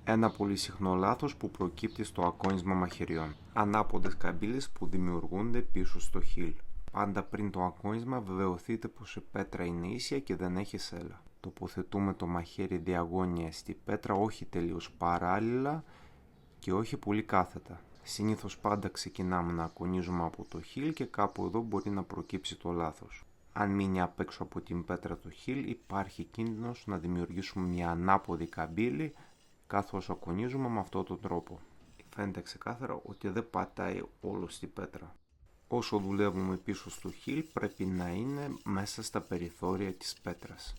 Ένα πολύ συχνό λάθος που προκύπτει στο ακόνισμα μαχαιριών. Ανάποδες καμπύλες που δημιουργούνται πίσω στο χείλ. Πάντα πριν το ακόνισμα βεβαιωθείτε πως η πέτρα είναι ίσια και δεν έχει σέλα. Τοποθετούμε το μαχαίρι διαγώνια στη πέτρα, όχι τελείως παράλληλα και όχι πολύ κάθετα. Συνήθως πάντα ξεκινάμε να ακονίζουμε από το χείλ και κάπου εδώ μπορεί να προκύψει το λάθος. Αν μείνει απ' έξω από την πέτρα το χείλ, υπάρχει κίνδυνος να δημιουργήσουμε μια ανάποδη καμπύλη καθώς ακονίζουμε με αυτόν τον τρόπο. Φαίνεται ξεκάθαρα ότι δεν πατάει όλο στη πέτρα. Όσο δουλεύουμε πίσω στο χείλ πρέπει να είναι μέσα στα περιθώρια της πέτρας.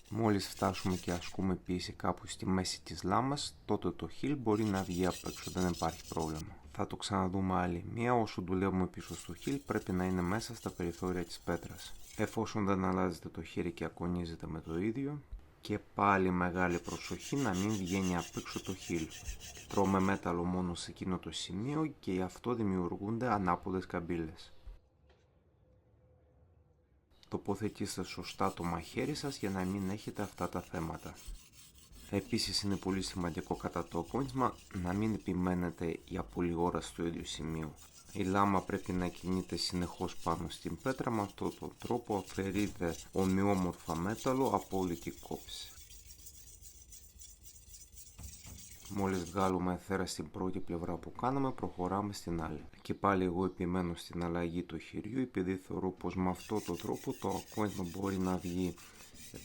Μόλις φτάσουμε και ασκούμε πίεση κάπου στη μέση της λάμας, τότε το χείλ μπορεί να βγει απ' έξω, δεν υπάρχει πρόβλημα. Θα το ξαναδούμε άλλη μία, όσο δουλεύουμε πίσω στο χείλ πρέπει να είναι μέσα στα περιθώρια της πέτρας. Εφόσον δεν αλλάζετε το χέρι και ακονίζετε με το ίδιο, και πάλι μεγάλη προσοχή να μην βγαίνει απ' έξω το χείλ. Τρώμε μέταλλο μόνο σε εκείνο το σημείο και γι' αυτό δημιουργούνται ανάποδες καμπύλες. Τοποθετήστε σωστά το μαχαίρι σας για να μην έχετε αυτά τα θέματα. Επίσης είναι πολύ σημαντικό κατά το ακόνισμα να μην επιμένετε για πολλή ώρα στο ίδιο σημείο. Η λάμα πρέπει να κινείται συνεχώς πάνω στην πέτρα, με αυτόν τον τρόπο αφαιρείται ομοιόμορφα μέταλλο από όλη την κόψη. Μόλις βγάλουμε θέρα στην πρώτη πλευρά που κάναμε, προχωράμε στην άλλη. Και πάλι εγώ επιμένω στην αλλαγή του χεριού, επειδή θεωρώ πως με αυτόν τον τρόπο το ακόνισμα μπορεί να βγει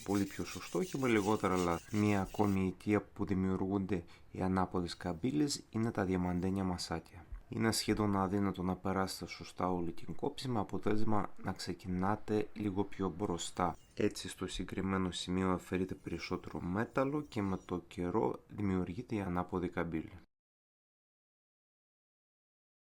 πολύ πιο σωστό και με λιγότερα λάθη. Μία ακόμη αιτία που δημιουργούνται οι ανάποδες καμπύλες είναι τα διαμαντένια μασάκια. Είναι σχεδόν αδύνατο να περάσετε σωστά όλη την κόψη με αποτέλεσμα να ξεκινάτε λίγο πιο μπροστά. Έτσι στο συγκεκριμένο σημείο αφαιρείται περισσότερο μέταλλο και με το καιρό δημιουργείται η ανάποδη καμπύλη.